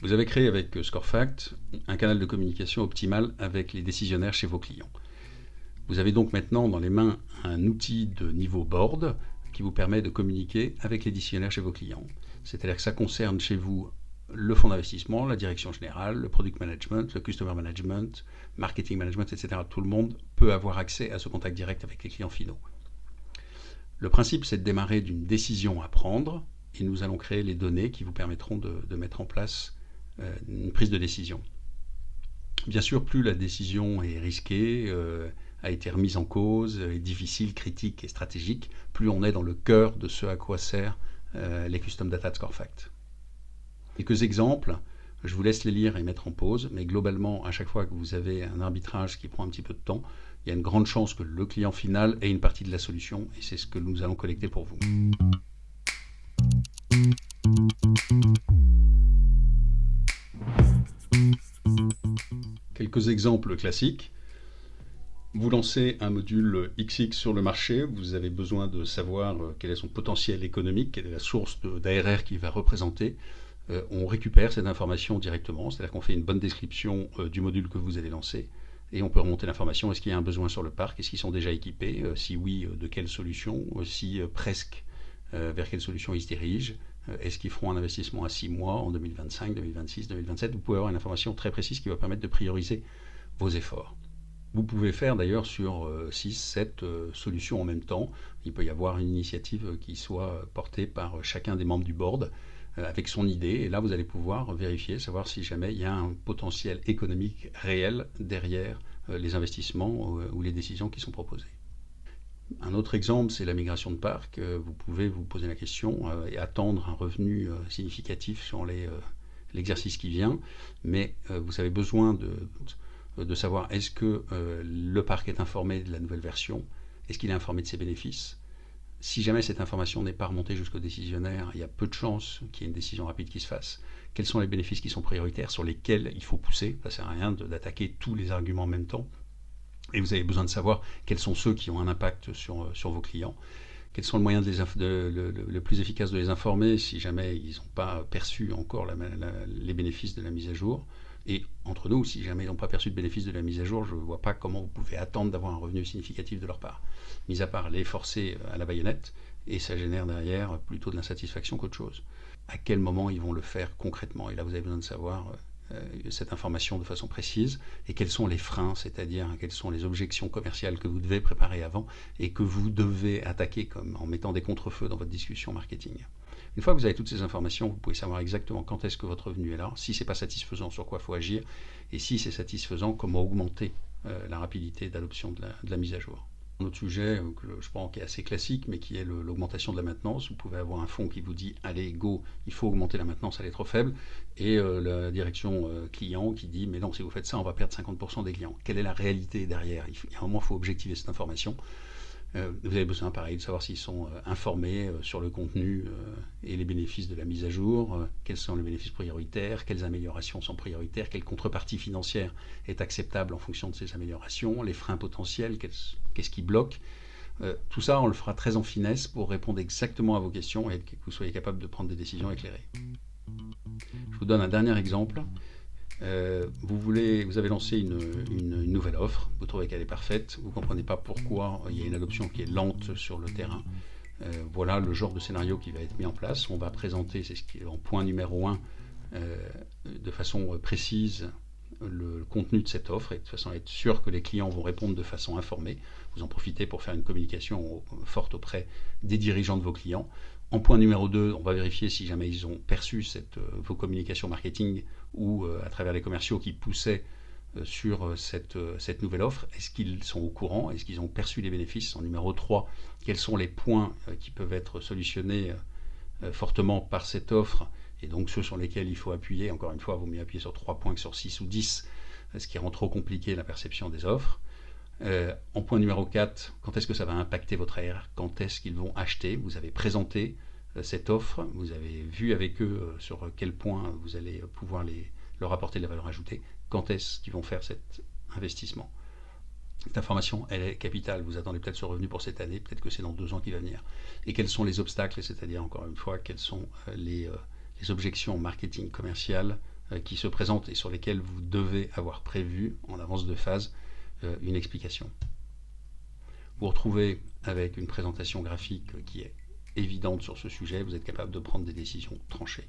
Vous avez créé avec ScoreFact un canal de communication optimal avec les décisionnaires chez vos clients. Vous avez donc maintenant dans les mains un outil de niveau board qui vous permet de communiquer avec les décisionnaires chez vos clients. C'est-à-dire que ça concerne chez vous le fonds d'investissement, la direction générale, le product management, le customer management, marketing management, etc. Tout le monde peut avoir accès à ce contact direct avec les clients finaux. Le principe, c'est de démarrer d'une décision à prendre et nous allons créer les données qui vous permettront de mettre en place une prise de décision. Bien sûr, plus la décision est risquée, a été remise en cause, est difficile, critique et stratégique, plus on est dans le cœur de ce à quoi servent les Custom Data de ScoreFact. Quelques exemples, je vous laisse les lire et mettre en pause, mais globalement, à chaque fois que vous avez un arbitrage qui prend un petit peu de temps, il y a une grande chance que le client final ait une partie de la solution, et c'est ce que nous allons collecter pour vous. Quelques exemples classiques. Vous lancez un module XX sur le marché, vous avez besoin de savoir quel est son potentiel économique, quelle est la source d'ARR qu'il va représenter. On récupère cette information directement, c'est-à-dire qu'on fait une bonne description du module que vous allez lancer et on peut remonter l'information. Est-ce qu'il y a un besoin sur le parc? Est-ce qu'ils sont déjà équipés? Si oui, de quelle solution? Si presque, vers quelle solution ils se dirigent? Est-ce qu'ils feront un investissement à 6 mois en 2025, 2026, 2027? Vous pouvez avoir une information très précise qui va permettre de prioriser vos efforts. Vous pouvez faire d'ailleurs sur 6, 7 solutions en même temps. Il peut y avoir une initiative qui soit portée par chacun des membres du board avec son idée. Et là, vous allez pouvoir vérifier, savoir si jamais il y a un potentiel économique réel derrière les investissements ou les décisions qui sont proposées. Un autre exemple, c'est la migration de parc. Vous pouvez vous poser la question et attendre un revenu significatif sur l'exercice qui vient. Mais vous avez besoin de savoir est-ce que le parc est informé de la nouvelle version, est-ce qu'il est informé de ses bénéfices. Si jamais cette information n'est pas remontée jusqu'au décisionnaire, il y a peu de chances qu'il y ait une décision rapide qui se fasse. Quels sont les bénéfices qui sont prioritaires, sur lesquels il faut pousser? Ça ne sert à rien d'attaquer tous les arguments en même temps. Et vous avez besoin de savoir quels sont ceux qui ont un impact sur vos clients. Quels sont les moyens le plus efficace de les informer si jamais ils n'ont pas perçu encore les bénéfices de la mise à jour. Et entre nous, si jamais ils n'ont pas perçu de bénéfices de la mise à jour, je ne vois pas comment vous pouvez attendre d'avoir un revenu significatif de leur part. Mis à part les forcer à la baïonnette, et ça génère derrière plutôt de l'insatisfaction qu'autre chose. À quel moment ils vont le faire concrètement? Et là, vous avez besoin de savoir cette information de façon précise, et quels sont les freins, c'est-à-dire quelles sont les objections commerciales que vous devez préparer avant, et que vous devez attaquer en mettant des contre-feux dans votre discussion marketing. Une fois que vous avez toutes ces informations, vous pouvez savoir exactement quand est-ce que votre revenu est là, si ce n'est pas satisfaisant, sur quoi il faut agir, et si c'est satisfaisant, comment augmenter la rapidité d'adoption de la mise à jour. Un autre sujet que je pense qui est assez classique, mais qui est l'augmentation de la maintenance. Vous pouvez avoir un fonds qui vous dit « Allez, go, il faut augmenter la maintenance, elle est trop faible », et la direction client qui dit « Mais non, si vous faites ça, on va perdre 50% des clients ». Quelle est la réalité derrière? Il y a un moment, il faut objectiver cette information. Vous avez besoin, pareil, de savoir s'ils sont informés sur le contenu et les bénéfices de la mise à jour, quels sont les bénéfices prioritaires, quelles améliorations sont prioritaires, quelle contrepartie financière est acceptable en fonction de ces améliorations, les freins potentiels, qu'est-ce qui bloque. Tout ça, on le fera très en finesse pour répondre exactement à vos questions et que vous soyez capable de prendre des décisions éclairées. Je vous donne un dernier exemple. Vous avez lancé une nouvelle offre, vous trouvez qu'elle est parfaite, vous ne comprenez pas pourquoi il y a une adoption qui est lente sur le terrain. Voilà le genre de scénario qui va être mis en place. On va présenter, c'est ce qui est en point numéro 1, de façon précise le contenu de cette offre et de façon à être sûr que les clients vont répondre de façon informée. Vous en profitez pour faire une communication forte auprès des dirigeants de vos clients. En point numéro 2, on va vérifier si jamais ils ont perçu vos communications marketing ou à travers les commerciaux qui poussaient sur cette nouvelle offre. Est-ce qu'ils sont au courant? Est-ce qu'ils ont perçu les bénéfices? En numéro 3, quels sont les points qui peuvent être solutionnés fortement par cette offre et donc ceux sur lesquels il faut appuyer? Encore une fois, il vaut mieux appuyer sur 3 points que sur 6 ou 10, ce qui rend trop compliqué la perception des offres. En point numéro 4, quand est-ce que ça va impacter votre ARR? Quand est-ce qu'ils vont acheter? Vous avez présenté cette offre, vous avez vu avec eux sur quel point vous allez pouvoir leur apporter de la valeur ajoutée. Quand est-ce qu'ils vont faire cet investissement? Cette information, elle est capitale. Vous attendez peut-être ce revenu pour cette année, peut-être que c'est dans 2 ans qu'il va venir. Et quels sont les obstacles, c'est-à-dire, encore une fois, quelles sont les objections marketing commerciales qui se présentent et sur lesquels vous devez avoir prévu en avance de phase une explication. Vous vous retrouvez avec une présentation graphique qui est évidente sur ce sujet, vous êtes capable de prendre des décisions tranchées.